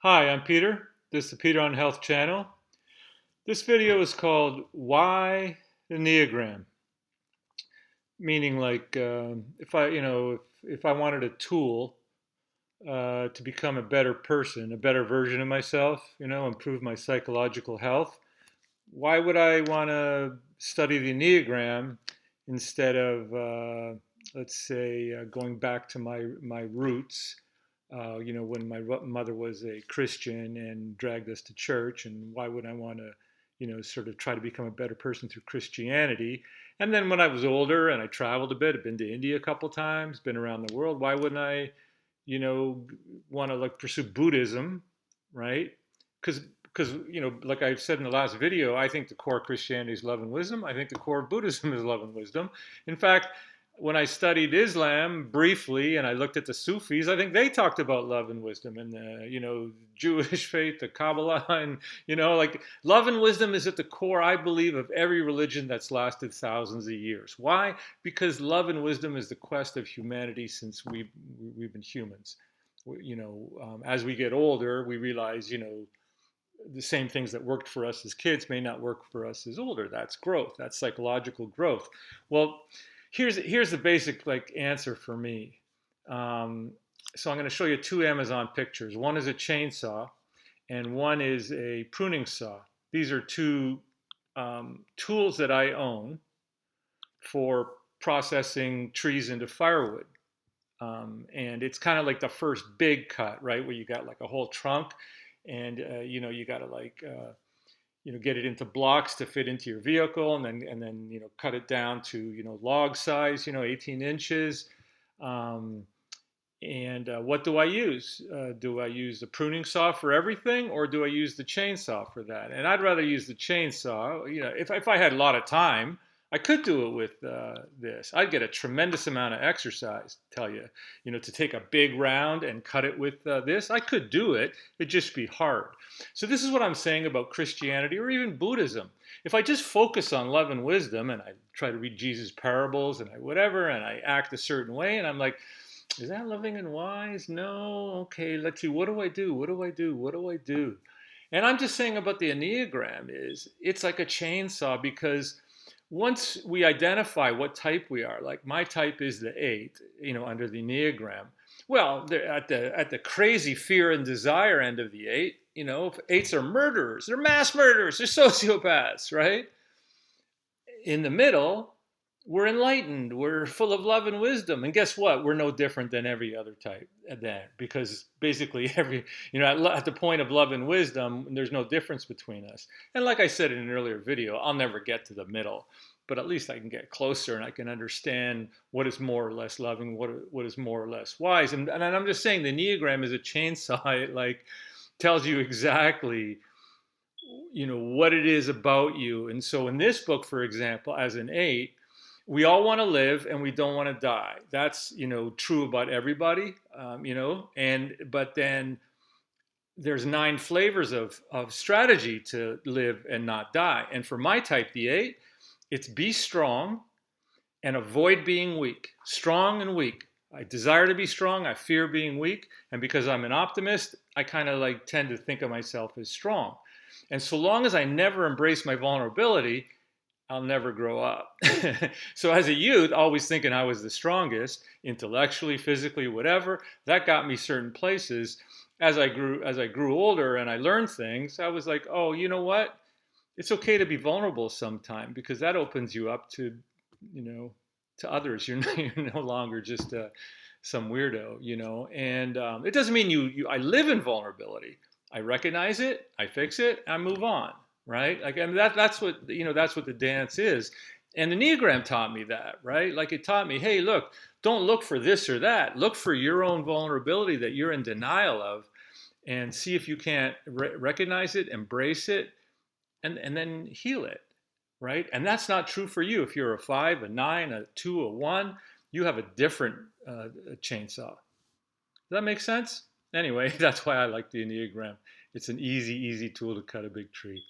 Hi, I'm Peter. This is the Peter on Health channel. This video is called Why the Enneagram? Meaning like if I wanted a tool to become a better person, a better version of myself, improve my psychological health, why would I want to study the Enneagram instead of, let's say, going back to my roots? When my mother was a Christian and dragged us to church, and why would I want to, sort of try to become a better person through Christianity? And then when I was older and I traveled a bit, I've been to India a couple times, been around the world. Why wouldn't I, want to like pursue Buddhism, right? Because like I said in the last video, I think the core of Christianity is love and wisdom. I think the core of Buddhism is love and wisdom. In fact, when I studied Islam briefly and I looked at the Sufis, I think they talked about love and wisdom and the, Jewish faith, the Kabbalah, and, like love and wisdom is at the core, I believe, of every religion that's lasted thousands of years. Why? Because love and wisdom is the quest of humanity since we've been humans. As we get older, we realize, the same things that worked for us as kids may not work for us as older. That's growth. That's psychological growth. Well, here's the basic like answer for me. So I'm going to show you two Amazon pictures. One is a chainsaw, and one is a pruning saw. These are two tools that I own for processing trees into firewood. And it's kind of like the first big cut, right, where you got like a whole trunk, and you got to like get it into blocks to fit into your vehicle, and then cut it down to log size, 18 inches. And what do I use? Do I use the pruning saw for everything, or do I use the chainsaw for that? And I'd rather use the chainsaw. If I had a lot of time, I could do it with this. I'd get a tremendous amount of exercise, tell you. To take a big round and cut it with this, I could do it. It'd just be hard. So this is what I'm saying about Christianity or even Buddhism. If I just focus on love and wisdom, and I try to read Jesus' parables and and I act a certain way, and I'm like, is that loving and wise? No. Okay, let's see. What do I do? What do I do? What do I do? And I'm just saying about the Enneagram is it's like a chainsaw, because once we identify what type we are, like my type is the 8, under the Enneagram. Well, at the crazy fear and desire end of the 8, 8s are murderers. They're mass murderers. They're sociopaths, right? In the middle, we're enlightened. We're full of love and wisdom. And guess what? We're no different than every other type then, because basically at the point of love and wisdom, there's no difference between us. And like I said in an earlier video, I'll never get to the middle, but at least I can get closer and I can understand what is more or less loving, what is more or less wise. And I'm just saying the Enneagram is a chainsaw. It like tells you exactly what it is about you. And so in this book, for example, as an 8, we all want to live and we don't want to die. That's true about everybody. But then there's 9 flavors of strategy to live and not die. And for my type, the 8, it's be strong and avoid being weak. Strong and weak. I desire to be strong. I fear being weak. And because I'm an optimist, I kind of like tend to think of myself as strong. And so long as I never embrace my vulnerability, I'll never grow up. So as a youth, always thinking I was the strongest, intellectually, physically, whatever, that got me certain places. As I grew older and I learned things, I was like, oh, you know what? It's okay to be vulnerable sometime, because that opens you up to, to others. You're no longer just some weirdo, And it doesn't mean I live in vulnerability. I recognize it, I fix it, I move on. Right? Like, I mean, that's what the dance is. And the Enneagram taught me that, right? Like it taught me, hey, look, don't look for this or that. Look for your own vulnerability that you're in denial of, and see if you can't recognize it, embrace it, and then heal it, right? And that's not true for you. If you're a 5, a 9, a 2, a 1, you have a different chainsaw. Does that make sense? Anyway, that's why I like the Enneagram. It's an easy tool to cut a big tree.